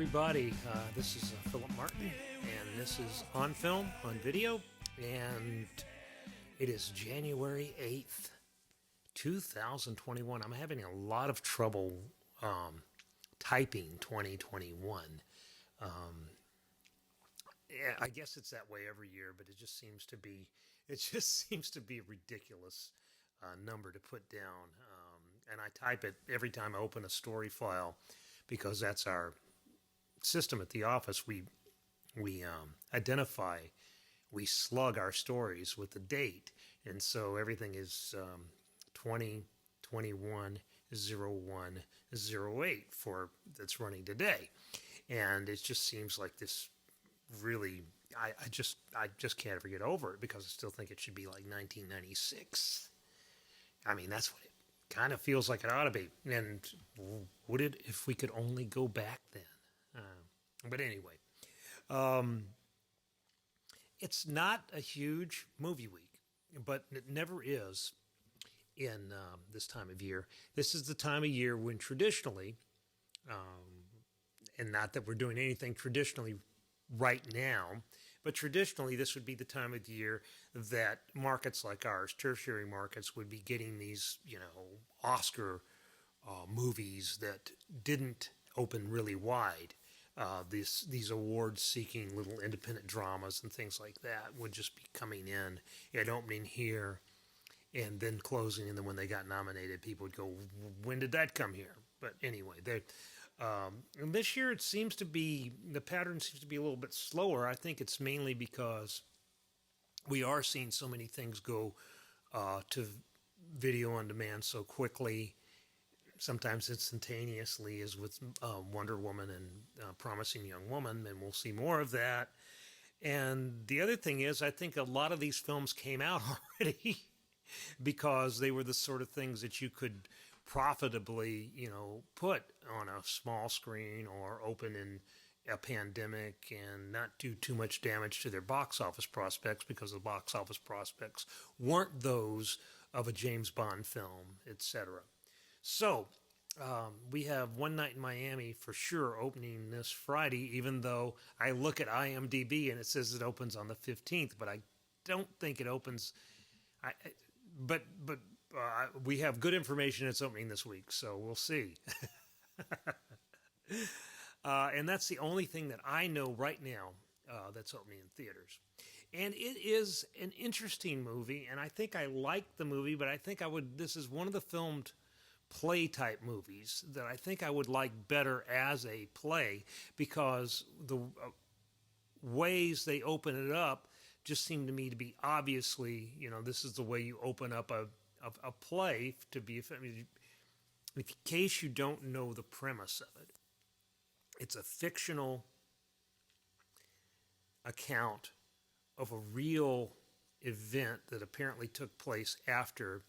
everybody. This is Philip Martin, and this is OnFilm on video, and it is January 8th, 2021. I'm having a lot of trouble typing 2021. Um, yeah, I guess it's that way every year, but it just seems to be a ridiculous number to put down. And I type it every time I open a story file because that's our system at the office. We identify, we slug our stories with the date, and so everything is 20, 21, 01, 08 for that's running today, and it just seems like this really. I just can't ever get over it because I still think it should be like 1996. I mean, that's what it kind of feels like it ought to be. And would it if we could only go back then? But anyway, it's not a huge movie week, but it never is in this time of year. This is the time of year when traditionally, and not that we're doing anything traditionally right now, but traditionally this would be the time of the year that markets like ours, tertiary markets, would be getting these, Oscar movies that didn't open really wide. These award-seeking little independent dramas and things like that would just be coming in and opening here and then closing, and then when they got nominated, people would go, when did that come here? But anyway, and this year the pattern seems to be a little bit slower. I think it's mainly because we are seeing so many things go to video on demand so quickly, sometimes instantaneously, as with Wonder Woman and Promising Young Woman, and we'll see more of that. And the other thing is, I think a lot of these films came out already because they were the sort of things that you could profitably, put on a small screen or open in a pandemic and not do too much damage to their box office prospects, because the box office prospects weren't those of a James Bond film, etc. So, we have One Night in Miami for sure opening this Friday, even though I look at IMDb and it says it opens on the 15th, but I don't think it opens. But we have good information it's opening this week, so we'll see. And that's the only thing that I know right now that's opening in theaters. And it is an interesting movie, and I think I like the movie, but I think this is one of the filmed play type movies that I think I would like better as a play, because the ways they open it up just seem to me to be obviously, this is the way you open up a play to be. I mean, in case you don't know the premise of it, it's a fictional account of a real event that apparently took place after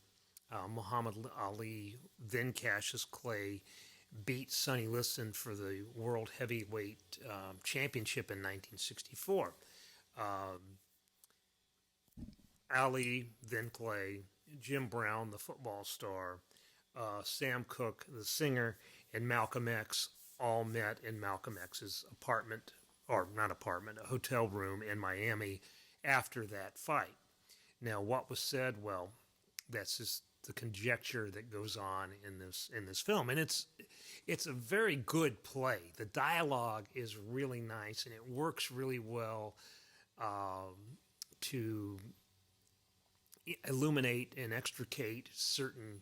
Muhammad Ali, then Cassius Clay, beat Sonny Liston for the World Heavyweight Championship in 1964. Ali, then Clay, Jim Brown, the football star, Sam Cooke, the singer, and Malcolm X all met in Malcolm X's apartment, or not apartment, a hotel room in Miami after that fight. Now, what was said? Well, that's just the conjecture that goes on in this film, and it's a very good play. The dialogue is really nice, and it works really well to illuminate and extricate certain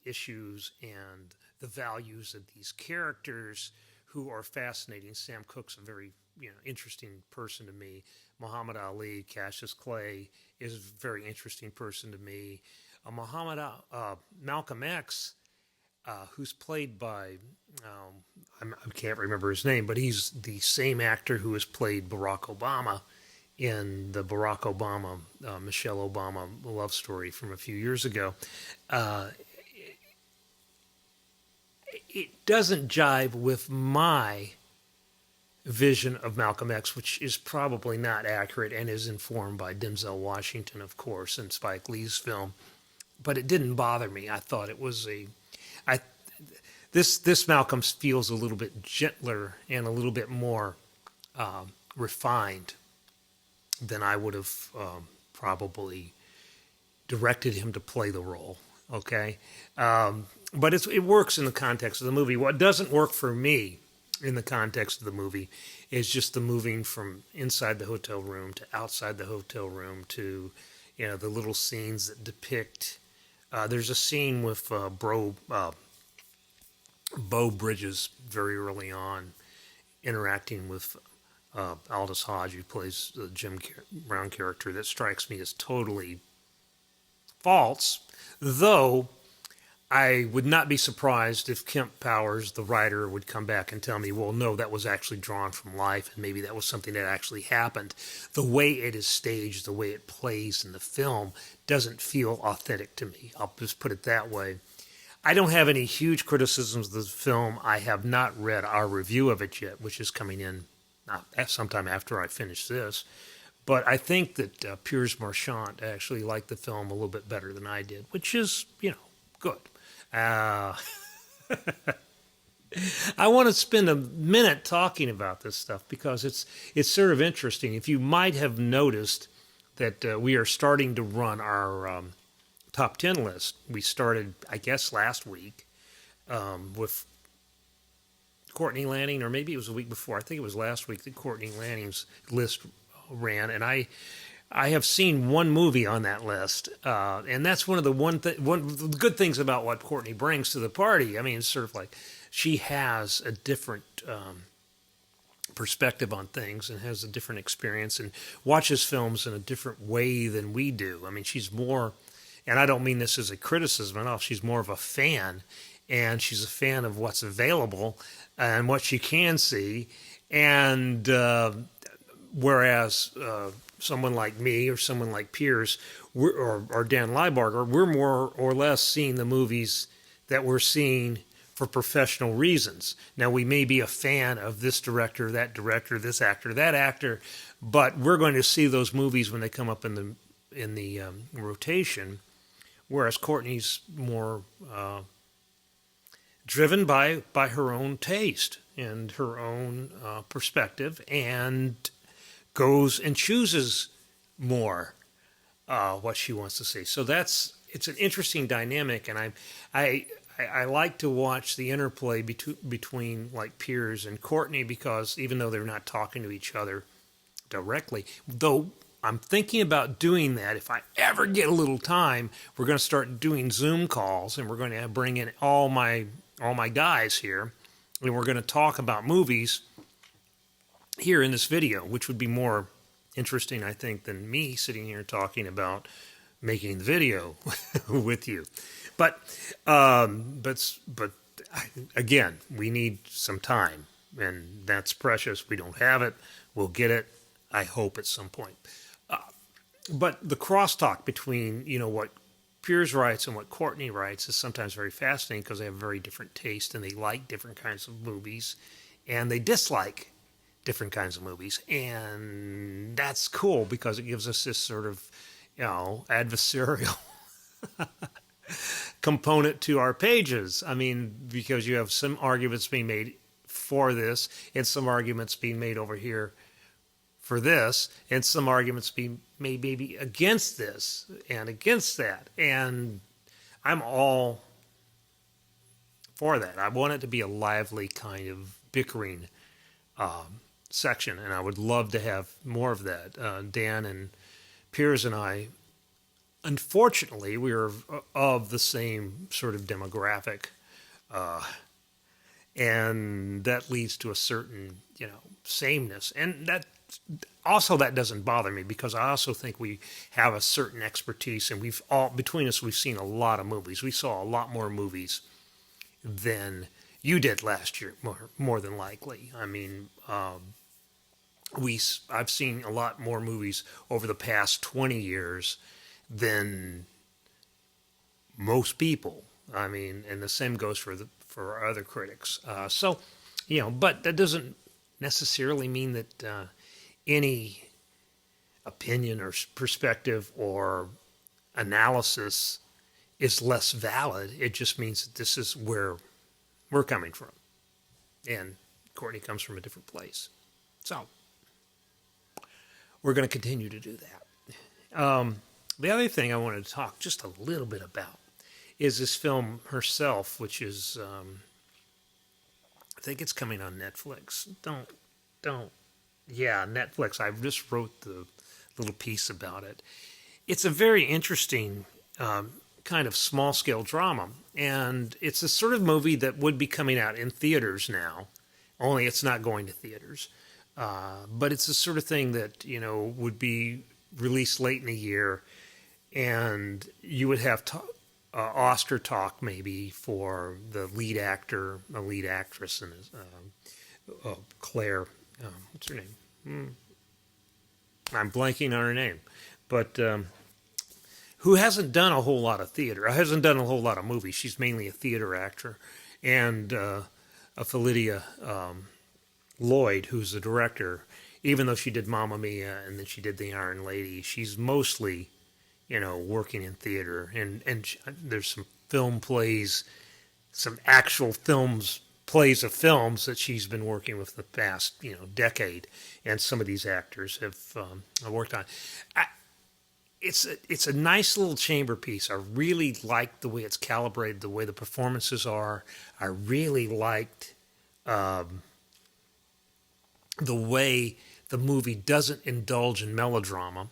issues and the values of these characters, who are fascinating. Sam Cooke's a very interesting person to me. Muhammad Ali, Cassius Clay, is a very interesting person to me. Malcolm X, who's played by, I can't remember his name, but he's the same actor who has played Barack Obama in the Barack Obama, Michelle Obama love story from a few years ago. It doesn't jive with my vision of Malcolm X, which is probably not accurate and is informed by Denzel Washington, of course, and Spike Lee's film. But it didn't bother me. I thought it was this Malcolm feels a little bit gentler and a little bit more refined than I would have probably directed him to play the role. Okay, but it works in the context of the movie. What doesn't work for me in the context of the movie is just the moving from inside the hotel room to outside the hotel room to, the little scenes that depict. There's a scene with Beau Bridges very early on interacting with Aldous Hodge, who plays the Jim Brown character, that strikes me as totally false, though I would not be surprised if Kemp Powers, the writer, would come back and tell me, well, no, that was actually drawn from life, and maybe that was something that actually happened. The way it is staged, the way it plays in the film, doesn't feel authentic to me. I'll just put it that way. I don't have any huge criticisms of the film. I have not read our review of it yet, which is coming in sometime after I finish this. But I think that Piers Marchant actually liked the film a little bit better than I did, which is, good. I want to spend a minute talking about this stuff because it's sort of interesting. If you might have noticed that we are starting to run our top 10 list. We started, I guess, last week with Courtney Lanning, or maybe it was a week before. I think it was last week that Courtney Lanning's list ran, and I have seen one movie on that list, and that's one of the good things about what Courtney brings to the party. I mean, it's sort of like she has a different perspective on things and has a different experience and watches films in a different way than we do. I mean, she's more, and I don't mean this as a criticism at all, she's more of a fan, and she's a fan of what's available and what she can see, and whereas someone like me or someone like Piers or Dan Liebarger, we're more or less seeing the movies that we're seeing for professional reasons. Now, we may be a fan of this director, this actor, that actor, but we're going to see those movies when they come up in the rotation, whereas Courtney's more driven by her own taste and her own perspective, and goes and chooses more what she wants to see. So it's an interesting dynamic, and I like to watch the interplay between like Piers and Courtney, because even though they're not talking to each other directly, though I'm thinking about doing that if I ever get a little time. We're going to start doing Zoom calls, and we're going to bring in all my guys here, and we're going to talk about movies here in this video, which would be more interesting, I think, than me sitting here talking about making the video with you. But again, we need some time, and that's precious. We don't have it. We'll get it, I hope, at some point. But the crosstalk between, what Piers writes and what Courtney writes is sometimes very fascinating, because they have very different taste, and they like different kinds of movies, and they dislike different kinds of movies. And that's cool, because it gives us this sort of, adversarial component to our pages. I mean, because you have some arguments being made for this, and some arguments being made over here for this, and some arguments being made maybe against this and against that. And I'm all for that. I want it to be a lively kind of bickering section, and I would love to have more of that. Dan and Piers and I, unfortunately, we are of the same sort of demographic, and that leads to a certain, sameness. And that doesn't bother me, because I also think we have a certain expertise, and between us, we've seen a lot of movies. We saw a lot more movies than you did last year, more than likely. I mean, I've seen a lot more movies over the past 20 years than most people. I mean, and the same goes for other critics. But that doesn't necessarily mean that any opinion or perspective or analysis is less valid. It just means that this is where we're coming from. And Courtney comes from a different place. So we're going to continue to do that. The other thing I wanted to talk just a little bit about is this film herself, which is, I think it's coming on Netflix. Yeah, Netflix. I just wrote the little piece about it. It's a very interesting kind of small-scale drama, and it's a sort of movie that would be coming out in theaters now, only it's not going to theaters. But it's the sort of thing that, would be released late in the year, and you would have Oscar talk maybe for the lead actor, a lead actress, and Claire. What's her name? I'm blanking on her name, but who hasn't done a whole lot of theater, hasn't done a whole lot of movies. She's mainly a theater actor, and Philida Lloyd, who's the director. Even though she did Mamma Mia and then she did The Iron Lady, she's mostly, working in theater. And there's some film plays, some actual plays of films that she's been working with the past, decade. And some of these actors have worked on. It's a nice little chamber piece. I really liked the way it's calibrated, the way the performances are. I really liked the way the movie doesn't indulge in melodrama.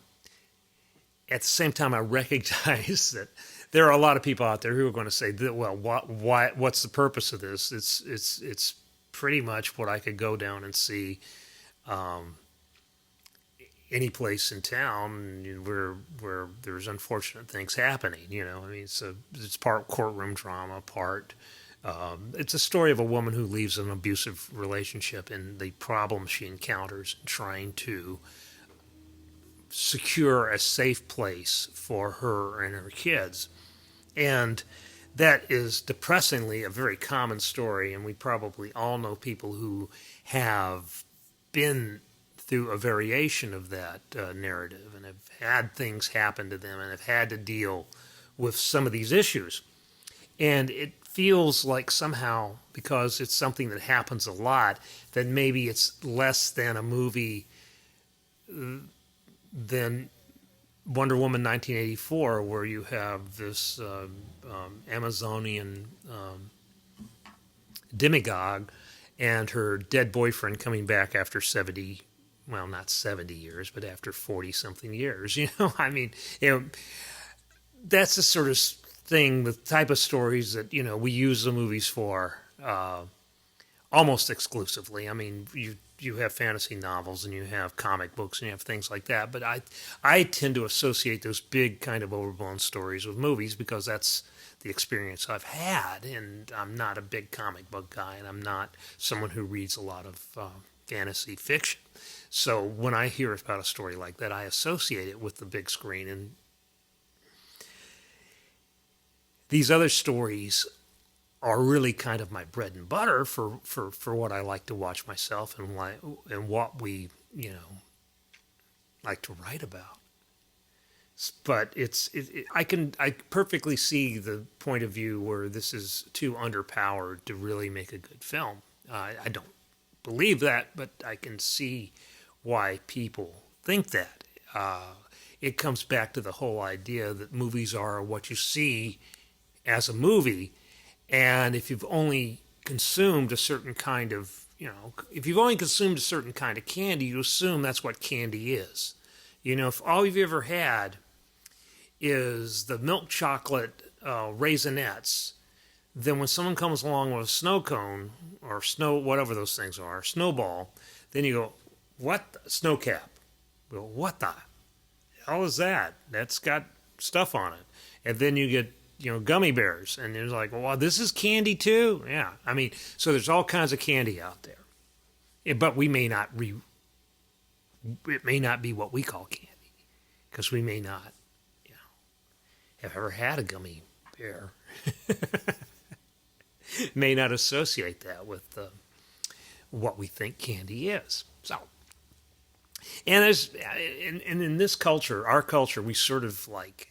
At the same time, I recognize that there are a lot of people out there who are going to say, "Well, what's the purpose of this?" It's pretty much what I could go down and see any place in town where there's unfortunate things happening. I mean, it's part courtroom drama, part. It's a story of a woman who leaves an abusive relationship and the problems she encounters in trying to secure a safe place for her and her kids. And that is depressingly a very common story, and we probably all know people who have been through a variation of that narrative and have had things happen to them and have had to deal with some of these issues. And it feels like somehow, because it's something that happens a lot, that maybe it's less than a movie than Wonder Woman 1984, where you have this Amazonian demigod and her dead boyfriend coming back after 70, well, not 70 years, but after 40-something years. I mean, that's the sort of thing, the type of stories that, we use the movies for almost exclusively. I mean, you have fantasy novels and you have comic books and you have things like that, but I tend to associate those big kind of overblown stories with movies because that's the experience I've had, and I'm not a big comic book guy, and I'm not someone who reads a lot of fantasy fiction. So when I hear about a story like that, I associate it with the big screen. And these other stories are really kind of my bread and butter for what I like to watch myself and what we, like to write about. But I perfectly see the point of view where this is too underpowered to really make a good film. I don't believe that, but I can see why people think that. It comes back to the whole idea that movies are what you see as a movie, and if you've only consumed a certain kind of, if you've only consumed a certain kind of candy, you assume that's what candy is. If all you've ever had is the milk chocolate Raisinets, then when someone comes along with a snow cone or whatever those things are, snowball, then you go, what? Snow cap. Well, what the hell is that? That's got stuff on it. And then you get, gummy bears. And it's like, well, this is candy too? Yeah. I mean, so there's all kinds of candy out there. But we may not, it may not be what we call candy. Because we may not, have ever had a gummy bear. May not associate that with what we think candy is. So, and in this culture, our culture, we sort of like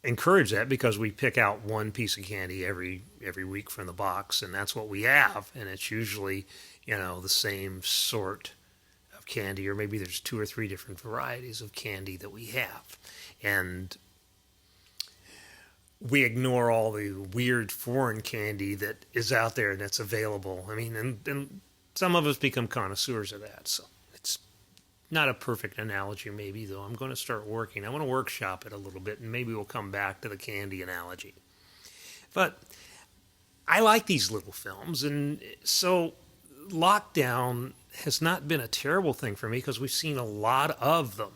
encourage that because we pick out one piece of candy every week from the box, and that's what we have, and it's usually the same sort of candy, or maybe there's 2 or 3 different varieties of candy that we have, and we ignore all the weird foreign candy that is out there and that's available. I mean, and some of us become connoisseurs of that, so it's not a perfect analogy maybe, though. I'm going to start working. I want to workshop it a little bit, and maybe we'll come back to the candy analogy. But I like these little films, and so lockdown has not been a terrible thing for me because we've seen a lot of them,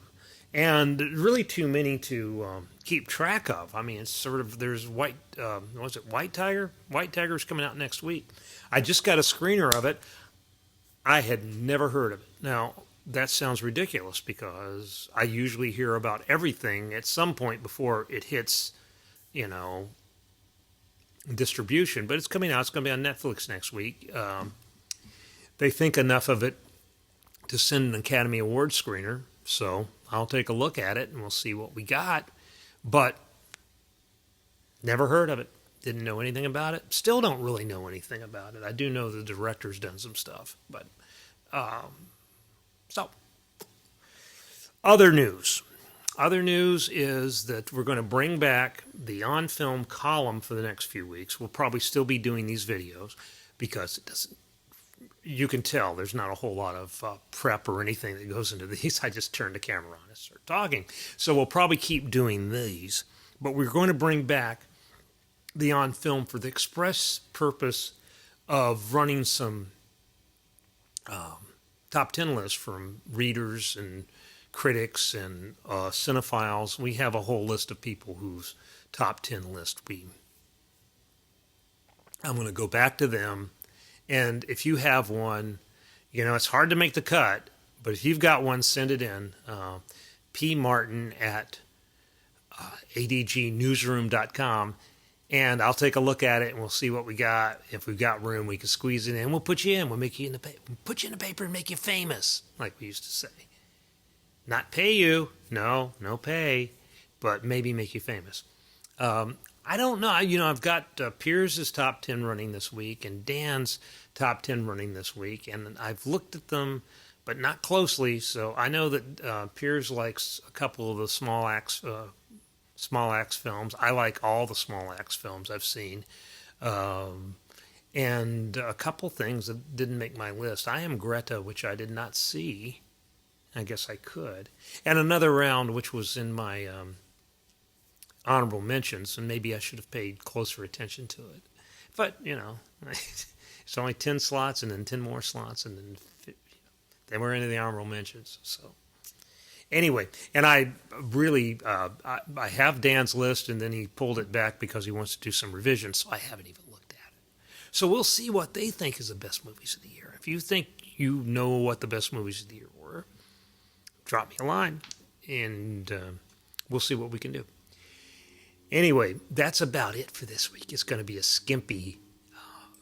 and really too many to keep track of. I mean, it's sort of, there's White Tiger? White Tiger's coming out next week. I just got a screener of it. I had never heard of it. Now, that sounds ridiculous because I usually hear about everything at some point before it hits, distribution. But it's coming out. It's going to be on Netflix next week. They think enough of it to send an Academy Award screener. So I'll take a look at it and we'll see what we got. But never heard of it. Didn't know anything about it. Still don't really know anything about it. I do know the director's done some stuff. But so, other news. Other news is that we're going to bring back the OnFilm column for the next few weeks. We'll probably still be doing these videos because it doesn't. You can tell there's not a whole lot of prep or anything that goes into these. I just turn the camera on and start talking. So we'll probably keep doing these. But we're going to bring back the OnFilm for the express purpose of running some top 10 lists from readers and critics and cinephiles. We have a whole list of people whose top 10 list I'm going to go back to them. And if you have one, it's hard to make the cut, but if you've got one, send it in. pmartin at adgnewsroom.com, and I'll take a look at it and we'll see what we got. If we've got room, we can squeeze it in. We'll put you in. We'll make you in the paper. We'll put you in the paper and make you famous, like we used to say. Not pay you. No pay, but maybe make you famous. I don't know. I've got Piers' top 10 running this week and Dan's top 10 running this week, and I've looked at them, but not closely. So I know that Piers likes a couple of the small axe films. I like all the small axe films I've seen, and a couple things that didn't make my list. I Am Greta, which I did not see. I guess I could, and Another Round, which was in my honorable mentions, and maybe I should have paid closer attention to it. But, it's only 10 slots and then 10 more slots, and then they were into the honorable mentions. So anyway, and I really, I have Dan's list, and then he pulled it back because he wants to do some revisions, so I haven't even looked at it. So we'll see what they think is the best movies of the year. If you think you know what the best movies of the year were, drop me a line, and we'll see what we can do. Anyway, that's about it for this week. It's going to be a skimpy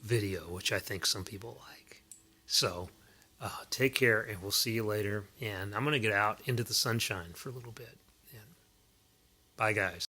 video, which I think some people like. So take care, and we'll see you later. And I'm going to get out into the sunshine for a little bit. And bye, guys.